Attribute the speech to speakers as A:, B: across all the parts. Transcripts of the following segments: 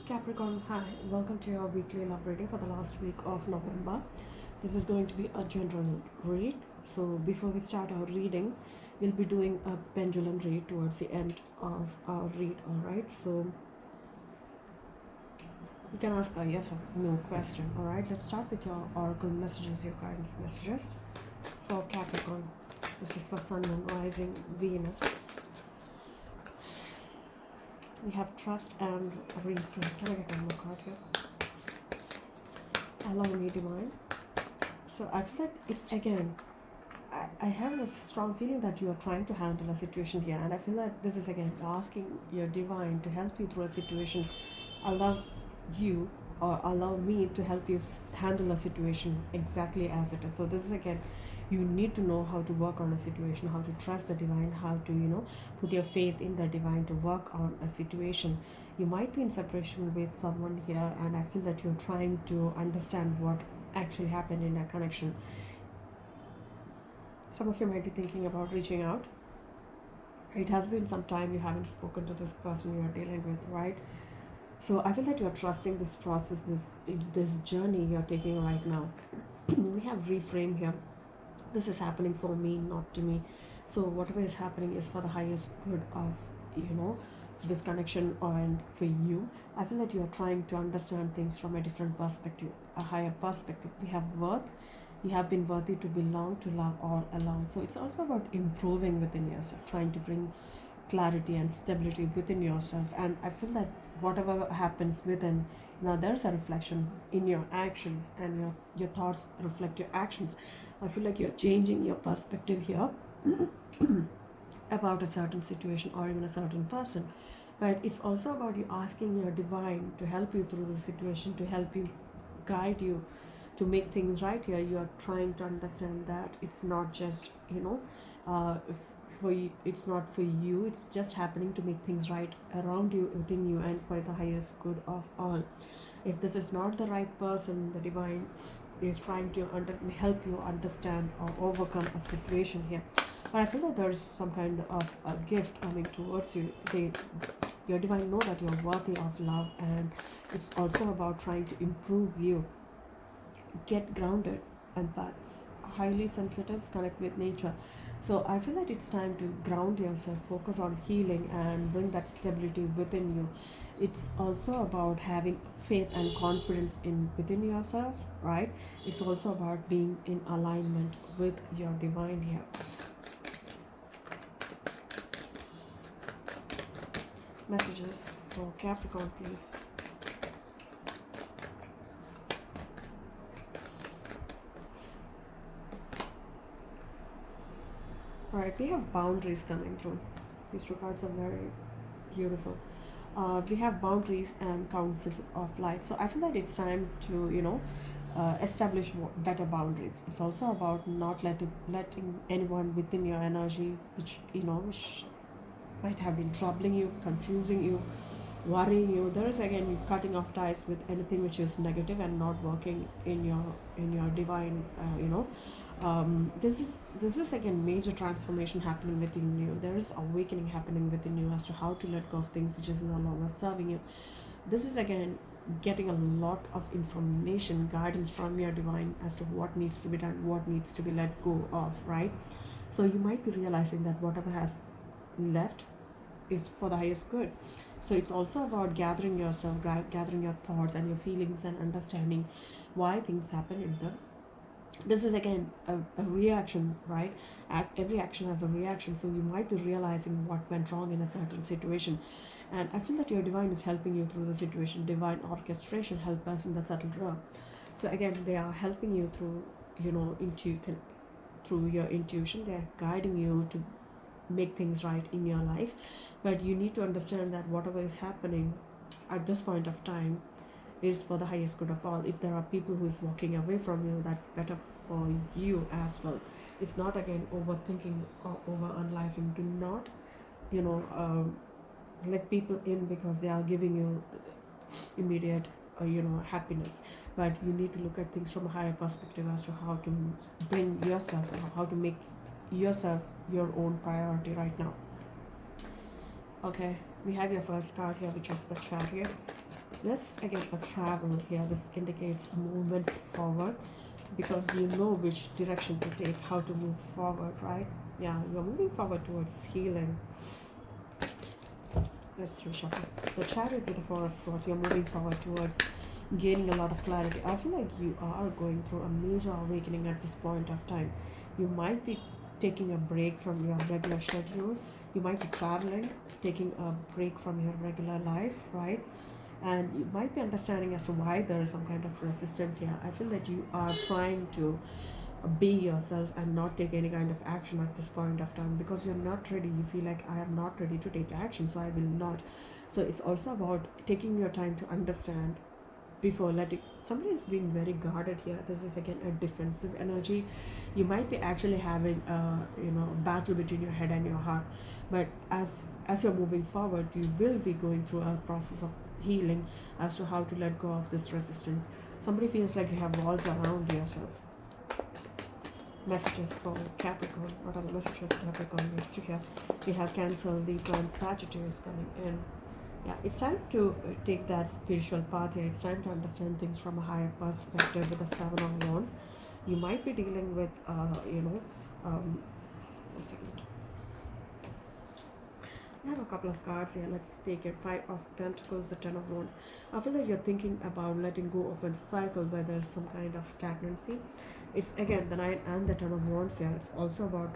A: Capricorn, hi, welcome to your weekly love reading for the last week of November. This is going to be a general read. So, before we start our reading, we'll be doing a pendulum read towards the end of our read. Alright, so you can ask a yes or no question. Alright, let's start with your oracle messages, your guidance messages for Capricorn. This is for Sun, Moon, Rising, Venus. We have trust and refrain. Can I get one more card here? Allow me, divine. So I feel like it's again, I have a strong feeling that you are trying to handle a situation here, and I feel like this is again asking your divine to help you through a situation. Allow you or allow me to help you handle a situation exactly as it is. So this is again, you need to know how to work on a situation, how to trust the divine, how to put your faith in the divine to work on a situation. You might be in separation with someone here, and I feel that you're trying to understand what actually happened in that connection. Some of you might be thinking about reaching out. It has been some time you haven't spoken to this person you're dealing with, right? So I feel that you're trusting this process, this journey you're taking right now. We have reframe here. This is happening for me, not to me. So whatever is happening is for the highest good of this connection and for you. I feel that you are trying to understand things from a different perspective, a higher perspective. We have worth. You have been worthy to belong, to love all along. So it's also about improving within yourself, trying to bring clarity and stability within yourself. And I feel that whatever happens within, there's a reflection in your actions, and your thoughts reflect your actions. I feel like you're changing your perspective here about a certain situation or even a certain person. But it's also about you asking your divine to help you through the situation, to help you, guide you, to make things right here. You are trying to understand that it's not just for you, it's not for you, it's just happening to make things right around you, within you, and for the highest good of all. If this is not the right person, the divine is trying to help you understand or overcome a situation here. But I feel that there is some kind of a gift coming towards you. Your divine know that you're worthy of love, and it's also about trying to improve you. Get grounded. Empaths, highly sensitives, connect with nature. So I feel that it's time to ground yourself, focus on healing, and bring that stability within you. It's also about having faith and confidence in within yourself, right? It's also about being in alignment with your divine here. Messages for Capricorn, please. Alright, we have boundaries coming through. These two cards are very beautiful. We have boundaries and council of light. So I feel that it's time to, establish better boundaries. It's also about not letting anyone within your energy, which might have been troubling you, confusing you, worrying you. There is again you cutting off ties with anything which is negative and not working in your divine. This is again major transformation happening within you. There is awakening happening within you as to how to let go of things which is no longer serving you. This is again getting a lot of information, guidance from your divine as to what needs to be done, what needs to be let go of, right? So you might be realizing that whatever has left is for the highest good. So it's also about gathering yourself, gathering your thoughts and your feelings, and understanding why things happen in the. This is again a reaction, right? Every action has a reaction. So you might be realizing what went wrong in a certain situation, and I feel that your divine is helping you through the situation. Divine orchestration help us in the subtle realm. So again, they are helping you through through your intuition. They are guiding you to make things right in your life. But you need to understand that whatever is happening at this point of time is for the highest good of all. If there are people who is walking away from you, that's better for you as well. It's not again overthinking or over analyzing. Do not let people in because they are giving you immediate happiness. But you need to look at things from a higher perspective as to how to bring yourself, how to make yourself your own priority right now. Okay, we have your first card here, which is the Chariot. This again a travel here. This indicates a movement forward because you know which direction to take, how to move forward, right? Yeah, you're moving forward towards healing. Let's reshuffle. The Chariot with the Four of Swords. You're moving forward towards gaining a lot of clarity. I feel like you are going through a major awakening at this point of time. You might be taking a break from your regular schedule. You might be traveling, taking a break from your regular life, right? And you might be understanding as to why there is some kind of resistance here. I feel that you are trying to be yourself and not take any kind of action at this point of time because you're not ready. You feel like I am not ready to take action, so I will not. So it's also about taking your time to understand before letting. Somebody is being very guarded here. This is again a defensive energy. You might be actually having a battle between your head and your heart, but as you're moving forward, you will be going through a process of healing as to how to let go of this resistance. Somebody feels like you have walls around yourself. Messages for Capricorn. What are the messages Capricorn needs to hear? We have Cancer, Libra, and Sagittarius coming in. Yeah, it's time to take that spiritual path here. It's time to understand things from a higher perspective with the Seven of Wands. You might be dealing with, one second. I have a couple of cards here. Let's take it. Five of Pentacles, the Ten of Wands. I feel like you're thinking about letting go of a cycle where there's some kind of stagnancy. It's again the Nine and the Ten of Wands here. It's also about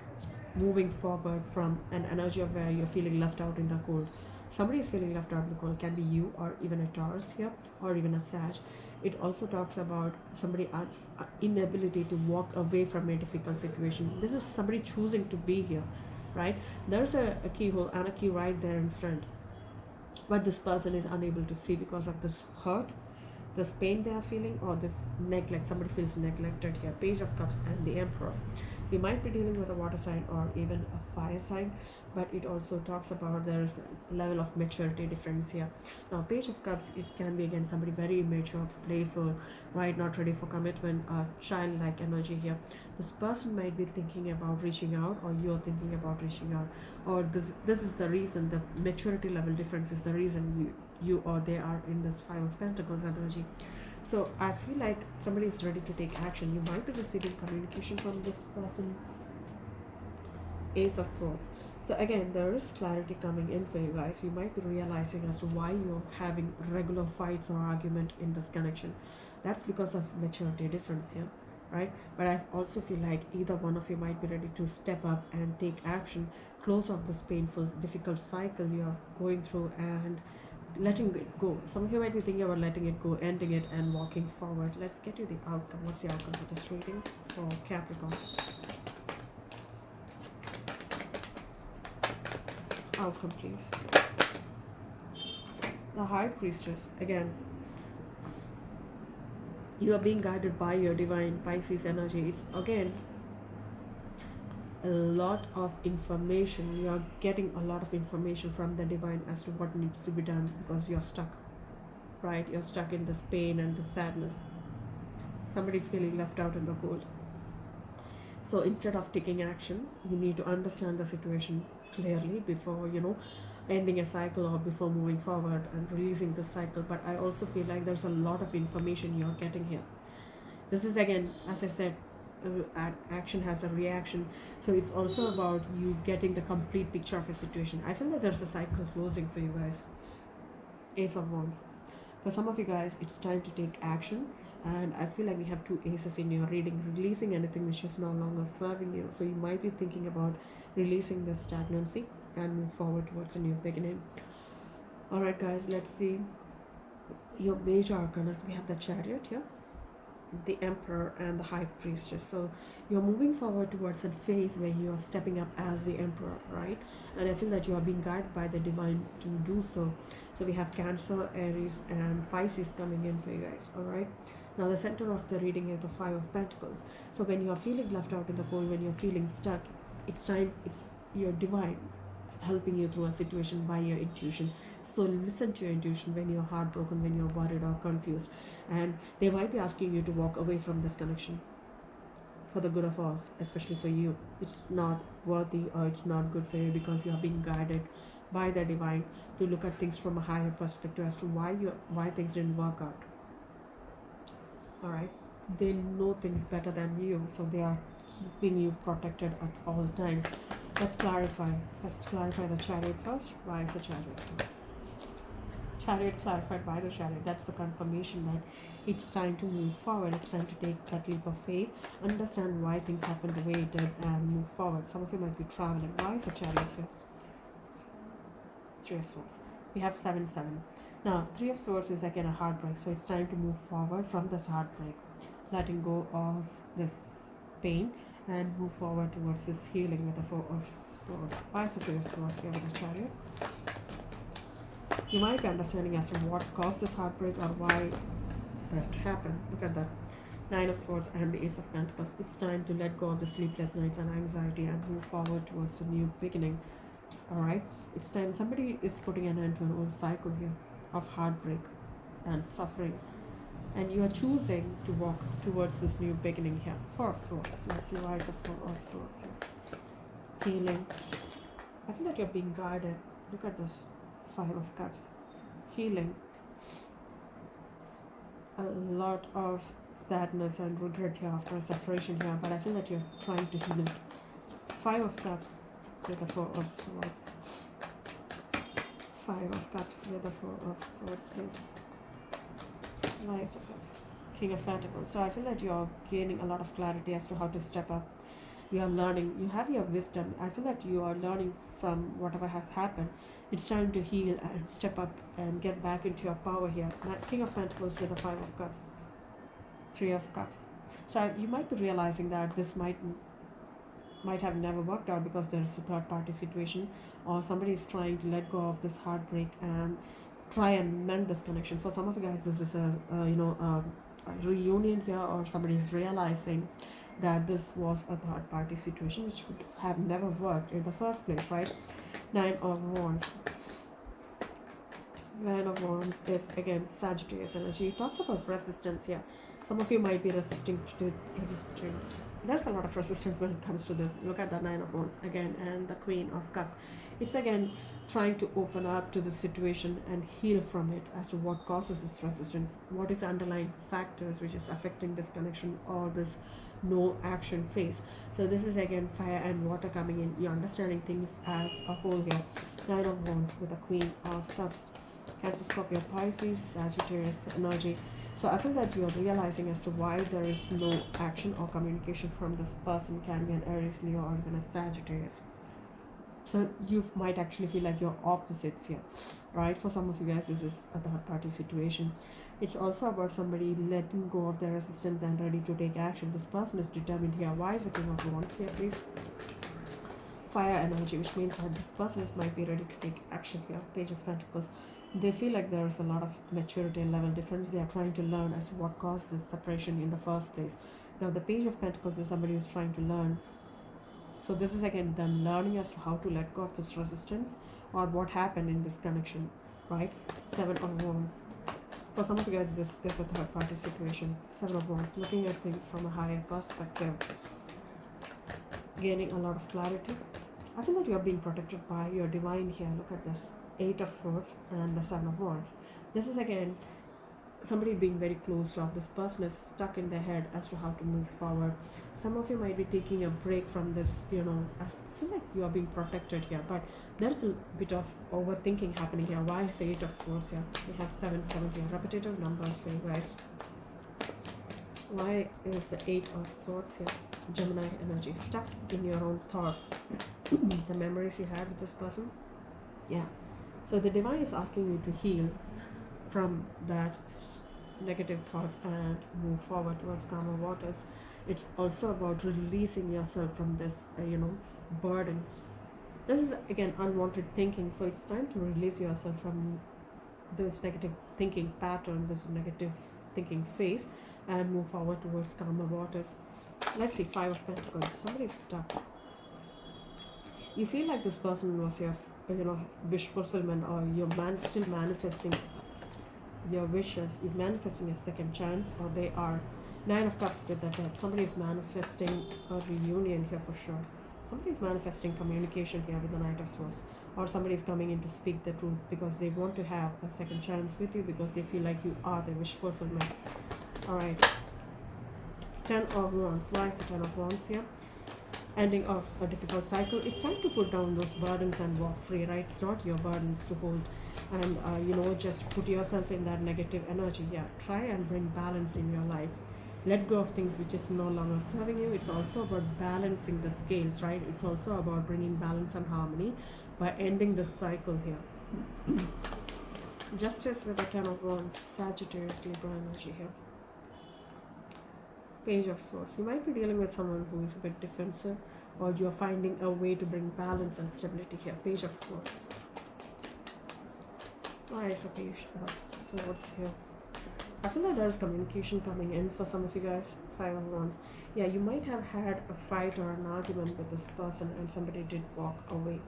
A: moving forward from an energy of where you're feeling left out in the cold. Somebody is feeling left out in the cold. Can be you or even a Taurus here or even a Sag. It also talks about somebody's inability to walk away from a difficult situation. This is somebody choosing to be here, right? There's a keyhole and a key right there in front, but this person is unable to see because of this hurt, this pain they are feeling, or this neglect. Somebody feels neglected here. Page of Cups and the Emperor. You might be dealing with a water sign or even a fire sign, but it also talks about there's a level of maturity difference here. Now, Page of Cups, it can be again somebody very immature, playful, right? Not ready for commitment, childlike energy here. This person might be thinking about reaching out, or you're thinking about reaching out, or this is the reason. The maturity level difference is the reason you or they are in this Five of Pentacles energy. So I feel like somebody is ready to take action. You might be receiving communication from this person. Ace of Swords. So again, there is clarity coming in for you guys. You might be realizing as to why you're having regular fights or argument in this connection. That's because of maturity difference here, right? But I also feel like either one of you might be ready to step up and take action, close off this painful, difficult cycle you're going through and letting it go. Some of you might be thinking about letting it go, ending it, and walking forward. Let's get you the outcome. What's the outcome for this reading for Capricorn? Outcome, please. The High Priestess. Again, you are being guided by your divine Pisces energy. It's again a lot of information. You are getting a lot of information from the divine as to what needs to be done because you're stuck, right? You're stuck in this pain and this sadness. Somebody's feeling left out in the cold. So instead of taking action, you need to understand the situation clearly before ending a cycle or before moving forward and releasing the cycle. But I also feel like there's a lot of information you're getting here. This is again, as I said, action has a reaction, so it's also about you getting the complete picture of a situation. I feel that there's a cycle closing for you guys. Ace of Wands. For some of you guys, it's time to take action, and I feel like we have two aces in your reading. Releasing anything which is no longer serving you. So you might be thinking about releasing this stagnancy and move forward towards a new beginning. Alright guys, let's see your major arcanas. We have the Chariot here, the Emperor, and the High Priestess. So you're moving forward towards a phase where you're stepping up as the Emperor, right? And I feel that you are being guided by the divine to do so. So we have Cancer, Aries, and Pisces coming in for you guys. All right, now the center of the reading is the Five of Pentacles. So when you're feeling left out in the cold, when you're feeling stuck, it's your divine helping you through a situation by your intuition. So listen to your intuition when you're heartbroken, when you're worried or confused, and they might be asking you to walk away from this connection for the good of all, especially for you. It's not worthy or it's not good for you because you're being guided by the divine to look at things from a higher perspective as to why things didn't work out. All right, they know things better than you, so they are keeping you protected at all times. Let's clarify the chariot first. Why is the chariot? Chariot clarified by the chariot. That's the confirmation that it's time to move forward. It's time to take that leap of faith, understand why things happened the way it did, and move forward. Some of you might be traveling. Why is the chariot here? Three of Swords. We have 7-7. Now, Three of Swords is again a heartbreak. So it's time to move forward from this heartbreak, letting go of this pain, and move forward towards this healing with the Four of Swords. Why is the Three of Swords here with the chariot? You might be understanding as to what caused this heartbreak or why it happened. Look at that. Nine of Swords and the Ace of Pentacles. It's time to let go of the sleepless nights and anxiety and move forward towards a new beginning. Alright? It's time. Somebody is putting an end to an old cycle here of heartbreak and suffering. And you are choosing to walk towards this new beginning here. Four of Swords. Let's see why it's a Four of Swords here. Healing. I feel like you're being guided. Look at this. Five of Cups. Healing. A lot of sadness and regret here after a separation here, but I feel that you're trying to heal it. Five of Cups with the Four of Swords. Five of Cups with the Four of Swords, please. Nice of it. King of Pentacles. So I feel that you're gaining a lot of clarity as to how to step up. You are learning. You have your wisdom. I feel that you are learning from whatever has happened. It's time to heal and step up and get back into your power here. King of Pentacles with the Five of Cups. Three of Cups. So you might be realizing that this might have never worked out because there is a third party situation, or somebody is trying to let go of this heartbreak and try and mend this connection. For some of you guys, this is a reunion here, or somebody is realizing that this was a third party situation which would have never worked in the first place, right? Nine of Wands. Nine of Wands is again Sagittarius energy. It talks about resistance here. Some of you might be resisting to resistance. There's a lot of resistance when it comes to this. Look at the Nine of Wands again and the Queen of Cups. It's again trying to open up to the situation and heal from it as to what causes this resistance. What is the underlying factors which is affecting this connection or this no action phase. So this is again fire and water coming in. You're understanding things as a whole here. Nine of Wands with the Queen of Cups. Cancer, Scorpio, Pisces, Sagittarius energy. So I feel that you're realizing as to why there is no action or communication from this person. Can be an Aries, Leo, or even a Sagittarius. So you might actually feel like you're opposites here, right? For some of you guys, this is a third party situation. It's also about somebody letting go of their resistance and ready to take action. This person is determined here. Why is the King of Wands here, please? Fire energy, which means that this person might be ready to take action here. Page of Pentacles. They feel like there is a lot of maturity and level difference. They are trying to learn as to what caused this separation in the first place. Now the Page of Pentacles is somebody who's trying to learn. So this is again them learning as to how to let go of this resistance or what happened in this connection, right? Seven of Wands. For some of you guys, this is a third party situation. Seven of Wands, looking at things from a higher perspective, gaining a lot of clarity. I feel that you are being protected by your divine here. Look at this. Eight of Swords and the Seven of Wands. This is again somebody being very closed off. This person is stuck in their head as to how to move forward. Some of you might be taking a break from this, I feel like you are being protected here, but there's a bit of overthinking happening here. Why is the Eight of Swords here? We have 7 here. Repetitive numbers for you guys. Why is the Eight of Swords here? Gemini energy. Stuck in your own thoughts. The memories you had with this person. Yeah. So the divine is asking you to heal from that negative thoughts and move forward towards calmer waters. It's also about releasing yourself from this, burden. This is again unwanted thinking. So it's time to release yourself from this negative thinking pattern, this negative thinking phase, and move forward towards calmer waters. Let's see, Five of Pentacles. Somebody's stuck. You feel like this person was your wish fulfillment, or you're still manifesting your wishes. You're manifesting a second chance, or they are Nine of Cups with the Death. Somebody is manifesting a reunion here for sure. Somebody is manifesting communication here with the Knight of Swords, or somebody is coming in to speak the truth because they want to have a second chance with you, because they feel like you are their wish fulfillment. All right, 10 of Wands. Why is the 10 of Wands here? Ending of a difficult cycle. It's time to put down those burdens and walk free, right? It's not your burdens to hold and just put yourself in that negative energy. Yeah, try and bring balance in your life. Let go of things which is no longer serving you. It's also about balancing the scales, right? It's also about bringing balance and harmony by ending the cycle here. Justice with the 10 of Wands. Sagittarius, Libra energy here. Page of Swords. You might be dealing with someone who is a bit defensive, or you're finding a way to bring balance and stability here. Page of Swords. Why is a Page of Swords here? I feel like there's communication coming in for some of you guys. 5 of Wands. Yeah, you might have had a fight or an argument with this person and somebody did walk away.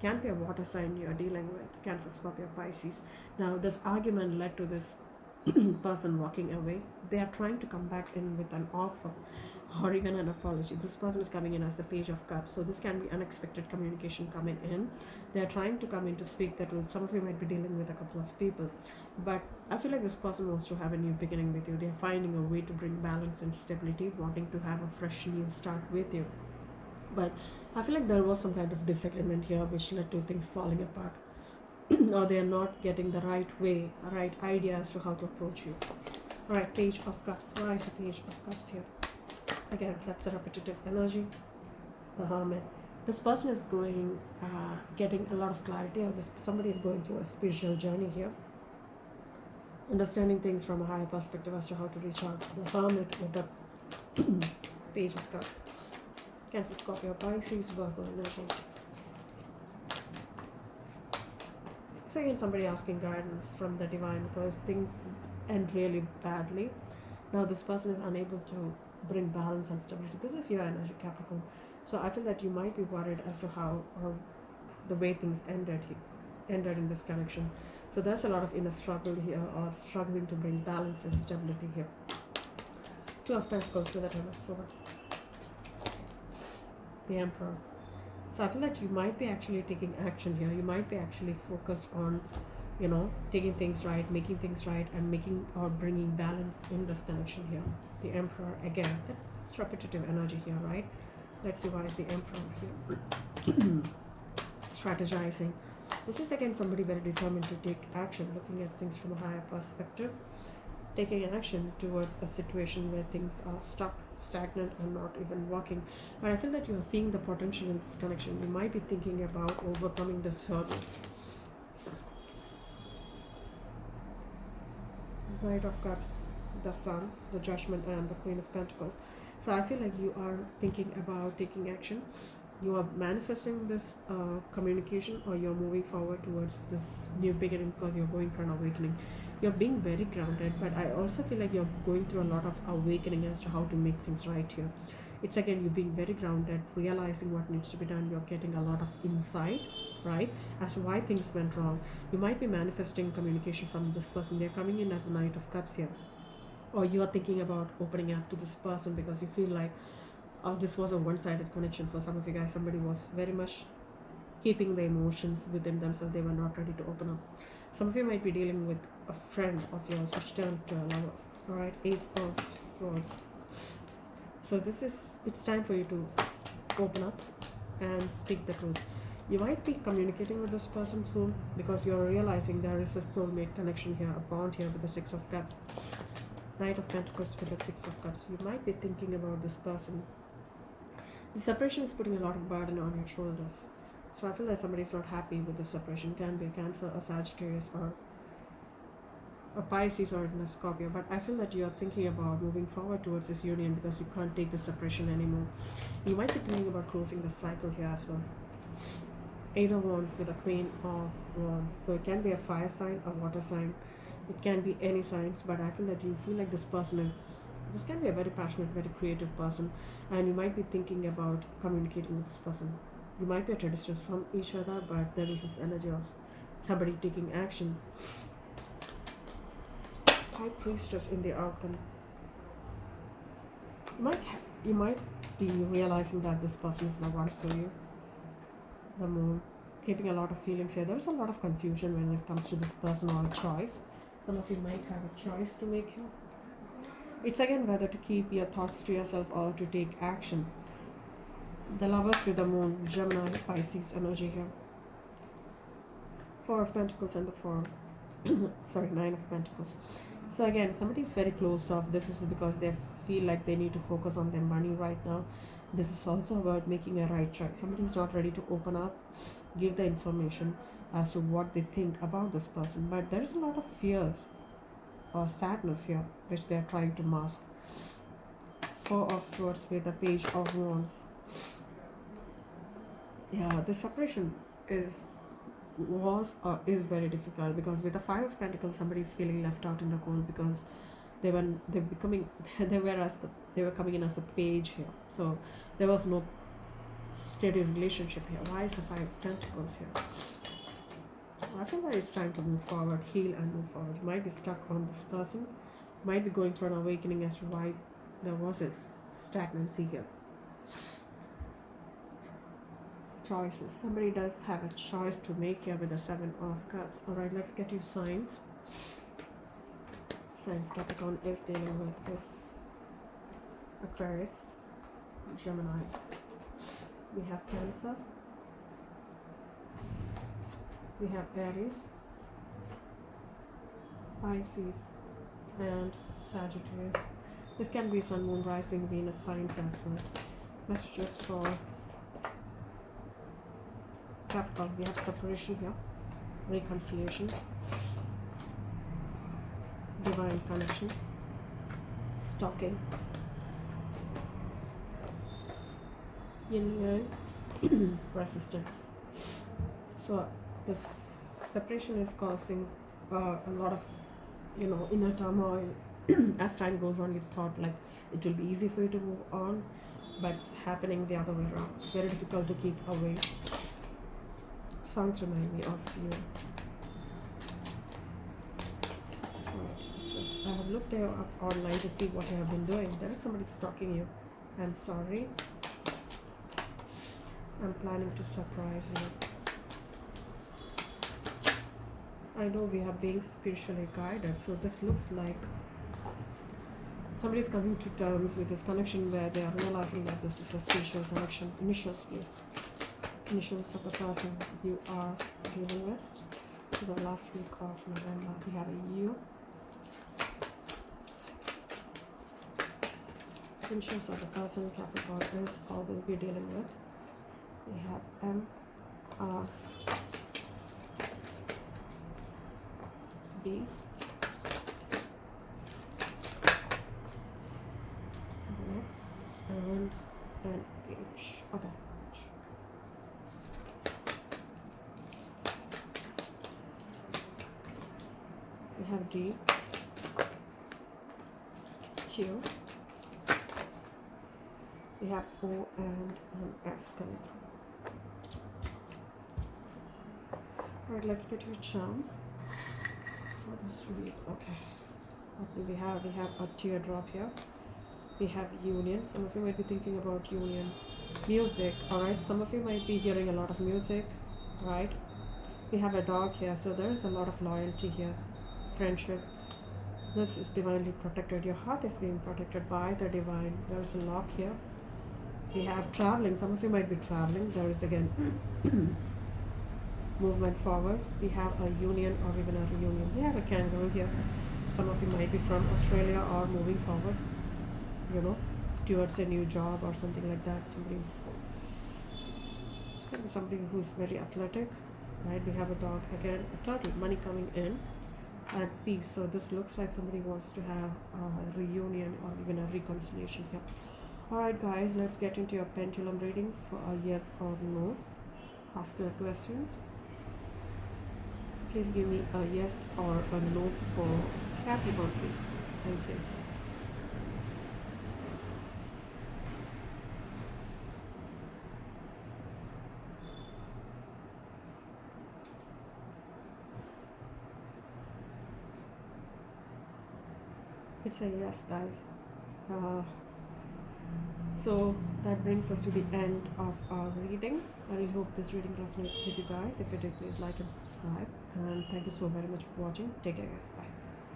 A: Can be a water sign you're dealing with. Cancer, Scorpio, Pisces. Now, this argument led to this person walking away. They are trying to come back in with an offer or even an apology. This person is coming in as the Page of Cups, so this can be unexpected communication coming in. They are trying to come in to speak the truth. Some of you might be dealing with a couple of people, but I feel like this person wants to have a new beginning with you. They are finding a way to bring balance and stability, wanting to have a fresh new start with you. But I feel like there was some kind of disagreement here which led to things falling apart. Or they are not getting the right way, right idea as to how to approach you. Alright, Page of Cups. Why is the Page of Cups here? Again, that's a repetitive energy. The Hermit. This person is getting a lot of clarity, or somebody is going through a spiritual journey here. Understanding things from a higher perspective as to how to reach out. The Hermit with the Page of Cups. Cancer, Scorpio, Pisces, Virgo energy. So again, somebody asking guidance from the divine because things end really badly. Now this person is unable to bring balance and stability. This is your energy, Capricorn. So I feel that you might be worried as to how or the way things ended in this connection. So there's a lot of inner struggle here, or struggling to bring balance and stability here. 2 of Pentacles to the 10 of Swords. The Emperor. So I feel that you might be actually taking action here. You might be actually focused on, taking things right, making things right, and making or bringing balance in this connection here. The Emperor, again, that's repetitive energy here, right? Let's see why is the Emperor here. Strategizing. This is again somebody very determined to take action, looking at things from a higher perspective, taking action towards a situation where things are stuck, stagnant, and not even working. But I feel that you are seeing the potential in this connection. You might be thinking about overcoming this hurdle. Knight of Cups, the Sun, the Judgment, and the Queen of Pentacles. So I feel like you are thinking about taking action. You are manifesting this communication, or you're moving forward towards this new beginning because you're going for an awakening. You're being very grounded, but I also feel like you're going through a lot of awakening as to how to make things right here. It's again you being very grounded, realizing what needs to be done. You're getting a lot of insight, right, as to why things went wrong. You might be manifesting communication from this person. They're coming in as the Knight of Cups here, or you are thinking about opening up to this person because you feel like this was a one-sided connection for some of you guys. Somebody was very much keeping the emotions within themselves. They were not ready to open up. Some of you might be dealing with a friend of yours which turned to a lover. All right, Ace of Swords. So it's time for you to open up and speak the truth. You might be communicating with this person soon because you're realizing there is a soulmate connection here, a bond here with the 6 of Cups. Knight of Pentacles with the 6 of Cups. You might be thinking about this person. The separation is putting a lot of burden on your shoulders. So I feel like somebody's not happy with the separation. Can be a Cancer, a Sagittarius, or a Pisces, or even a Scorpio. But I feel that you're thinking about moving forward towards this union because you can't take the separation anymore. You might be thinking about closing the cycle here as well. 8 of Wands with a Queen of Wands. So it can be a fire sign, a water sign. It can be any signs, but I feel that you feel like this can be a very passionate, very creative person, and you might be thinking about communicating with this person. You might be at a distance from each other, but there is this energy of somebody taking action. High Priestess in the outcome. You might be realizing that this person is the one for you. The Moon. keeping a lot of feelings here. There's a lot of confusion when it comes to this person or choice. Some of you might have a choice to make here. It's again whether to keep your thoughts to yourself or to take action. The Lovers with the Moon, Gemini, Pisces energy here. Four of Pentacles and the Four, sorry, Nine of Pentacles. So again, somebody is very closed off. This is because they feel like they need to focus on their money right now. This is also about making a right choice. Somebody is not ready to open up, give the information as to what they think about this person. But there is a lot of fears or sadness here, which they are trying to mask. Four of Swords with the Page of Wands. Yeah, the separation is very difficult, because with the Five of Pentacles, somebody is feeling left out in the cold, because they're becoming they were coming in as the page here, so there was no steady relationship here. Why is the Five of Pentacles here? I feel like it's time to move forward, heal and move forward. You might be stuck on this person, might be going through an awakening as to why there was this stagnancy here. Choices. Somebody does have a choice to make here with the Seven of Cups. Alright, let's get you signs. Signs Capricorn is dealing with this. Aquarius, Gemini. We have Cancer. We have Aries, Pisces, and Sagittarius. This can be Sun, Moon, Rising, Venus signs as well. Messages for Capricorn. We have separation here, reconciliation, divine connection, stalking, yin yang, resistance. So this separation is causing a lot of inner turmoil. As time goes on, you thought like it will be easy for you to move on, but it's happening the other way around. It's very difficult to keep away. Songs remind me of you. So I have looked there up online to see what you have been doing. There is somebody stalking you. I'm sorry. I'm planning to surprise you. I know we are being spiritually guided, so this looks like somebody is coming to terms with this connection where they are realizing that this is a spiritual connection. Initials, please. Initials of the person you are dealing with. For the last week of November, we have a U. Initials of the person Capricorn is or will be dealing with. We have M, R, B, X, and H. Okay. We have D, Q. We have O and S coming through. Alright, let's get your charms. What is read? Okay. What do we have? We have a teardrop here. We have union. Some of you might be thinking about union. Music. Alright, some of you might be hearing a lot of music. Right? We have a dog here, so there is a lot of loyalty here. Friendship. This is divinely protected. Your heart is being protected by the divine. There is a lock here. We have traveling. Some of you might be traveling. There is again movement forward. We have a union or even a reunion. We have a kangaroo here. Some of you might be from Australia or moving forward, towards a new job or something like that. Somebody who's very athletic, right? We have a dog again, a turtle, money coming in, and peace. So this looks like somebody wants to have a reunion or even a reconciliation here. Alright guys, let's get into your pendulum reading for a yes or no. Ask your questions. Please give me a yes or a no for Capricorn, please. Thank you. It's a yes, guys. So that brings us to the end of our reading. I really hope this reading resonates with you guys. If it did, please like and subscribe. And thank you so very much for watching. Take care, guys. Bye.